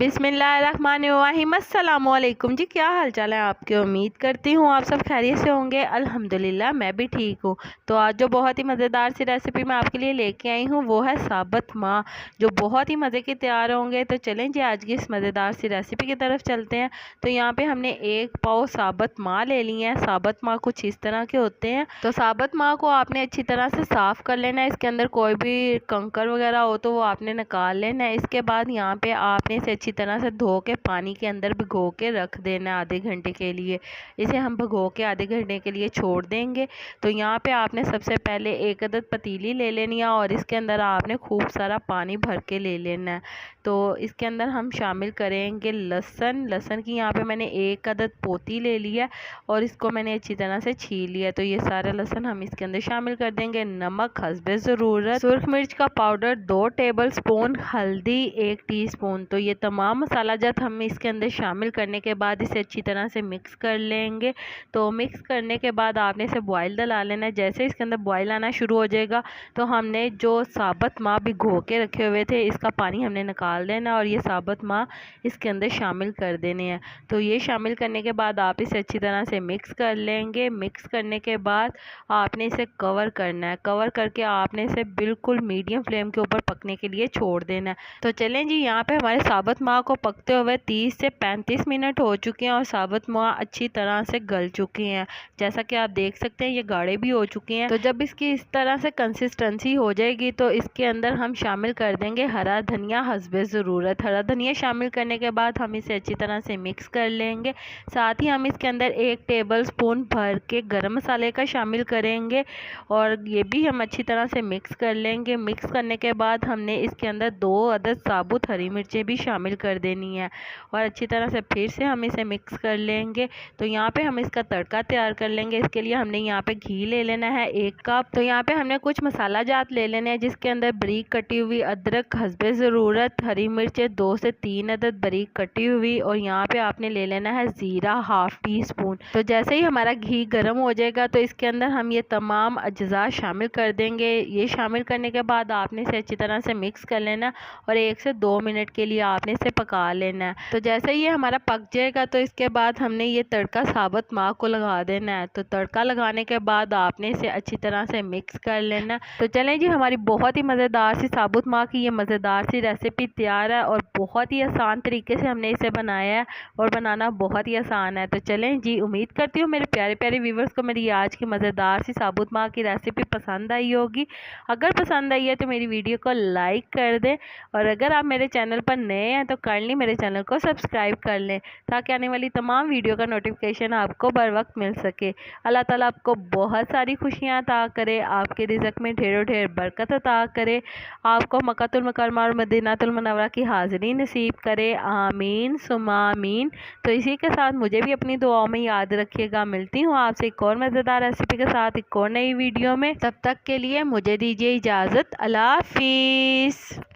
बिस्मिल्लाहिर्रहमानिर्रहीम। अस्सलाम वालेकुम जी, क्या हाल चाल है आपके। उम्मीद करती हूँ आप सब खैरियत से होंगे। अल्हम्दुलिल्लाह मैं भी ठीक हूँ। तो आज जो बहुत ही मज़ेदार सी रेसिपी मैं आपके लिए लेके आई हूँ वो है साबुत माह, जो बहुत ही मज़े के तैयार होंगे। तो चलें जी आज की इस मज़ेदार सी रेसिपी की तरफ चलते हैं। तो यहाँ पे हमने 1 पाव साबुत माह ले लिए हैं। साबुत माह कुछ इस तरह के होते हैं। तो साबुत माह को आपने अच्छी तरह से साफ़ कर लेना है। इसके अंदर कोई भी कंकर वगैरह हो तो वो आपने निकाल लेना है। इसके बाद यहाँ पे आपने इसे अच्छी तरह से धो के पानी के अंदर भिगो के रख देना है आधे घंटे के लिए। इसे हम भिगो के आधे घंटे के लिए छोड़ देंगे। तो यहाँ पे आपने सबसे पहले 1 अदद पतीली ले लेनी है और इसके अंदर आपने खूब सारा पानी भर के ले लेना है। तो इसके अंदर हम शामिल करेंगे लहसुन। लहसुन की यहाँ पे मैंने 1 अदद पोती ले लिया और इसको मैंने अच्छी तरह से छील लिया। तो ये सारा लहसुन हम इसके अंदर शामिल कर देंगे। नमक हस्बे ज़रूरत, सुर्ख मिर्च का पाउडर 2 टेबल स्पून, हल्दी 1 टीस्पून। तो ये तमाम मसाला जात हम इसके अंदर शामिल करने के बाद इसे अच्छी तरह से मिक्स कर लेंगे। तो मिक्स करने के बाद आपने इसे बॉयल डला लेना है। जैसे इसके अंदर बॉयल आना शुरू हो जाएगा तो हमने जो साबुत माह भिगो के रखे हुए थे इसका पानी हमने निकाल देना और ये साबुत माह इसके अंदर शामिल कर देने हैं। तो ये शामिल करने के बाद आप इसे अच्छी तरह से मिक्स कर लेंगे। मिक्स करने के बाद आपने इसे कवर करना है। कवर करके आपने इसे बिल्कुल मीडियम फ्लेम के ऊपर पकने के लिए छोड़ देना है। तो चलें जी यहाँ पे हमारे साबुत माह को पकते हुए 30 से 35 मिनट हो चुके हैं और साबुत माह अच्छी तरह से गल चुके हैं। जैसा कि आप देख सकते हैं ये गाढ़े भी हो चुके हैं। तो जब इसकी इस तरह से कंसिस्टेंसी हो जाएगी तो इसके अंदर हम शामिल कर देंगे हरा धनिया हस्बे ज़रूरत। हरा धनिया शामिल करने के बाद हम इसे अच्छी तरह से मिक्स कर लेंगे। साथ ही हम इसके अंदर 1 टेबल स्पून भर के गरम मसाले का शामिल करेंगे और ये भी हम अच्छी तरह से मिक्स कर लेंगे। मिक्स करने के बाद हमने इसके अंदर 2 अदद साबुत हरी मिर्चें भी शामिल कर देनी है और अच्छी तरह से फिर से हम इसे मिक्स कर लेंगे। तो यहाँ पे हम इसका तड़का तैयार कर लेंगे। इसके लिए हमने यहाँ पे घी ले लेना है 1 कप। तो यहाँ पे हमने कुछ मसाला जात ले लेने हैं जिसके अंदर बारीक कटी हुई अदरक हस्बे ज़रूरत, हरी मिर्चें 2 से 3 अदद बारीक कटी हुई और यहाँ पे आपने ले लेना है ज़ीरा 1/2 टीस्पून। तो जैसे ही हमारा घी गर्म हो जाएगा तो इसके अंदर हम ये तमाम अज्जा शामिल कर देंगे। ये शामिल करने के बाद आपने इसे अच्छी तरह से मिक्स कर लेना और 1 से 2 मिनट के लिए आपने इसे पका लेना है। तो जैसे ही ये हमारा पक जाएगा तो इसके बाद हमने ये तड़का साबुत माह को लगा देना है। तो तड़का लगाने के बाद आपने इसे अच्छी तरह से मिक्स कर लेना। तो चलें जी हमारी बहुत ही मज़ेदार सी साबुत माह की ये मज़ेदार सी रेसिपी तैयार है और बहुत ही आसान तरीके से हमने इसे बनाया है और बनाना बहुत ही आसान है। तो चलें जी, उम्मीद करती हूँ मेरे प्यारे प्यारे व्यूवर्स को मेरी आज की मज़ेदार सी साबुत माह की रेसिपी पसंद आई होगी। अगर पसंद आई है तो मेरी वीडियो को लाइक कर दें और अगर आप मेरे चैनल पर नए हैं तो काइंडली मेरे चैनल को सब्सक्राइब कर लें ताकि आने वाली तमाम वीडियो का नोटिफिकेशन आपको बर वक्त मिल सके। अल्लाह ताला आपको बहुत सारी खुशियाँ अता करे, आपके रिज़्क़ में ढेरों ढेर बरकत अता करे, आपको मक्कातुल मुकर्रमा और मदीनातुल मुनव्वरा की हाज़िरी नसीब करे। आमीन सुम्मा आमीन। तो इसी के साथ मुझे भी अपनी दुआओं में याद रखिएगा। मिलती हूँ आपसे एक और मज़ेदार रेसिपी के साथ एक और नई वीडियो में। तब तक के लिए मुझे दीजिए इजाज़त। अल्लाह हाफ़िज़।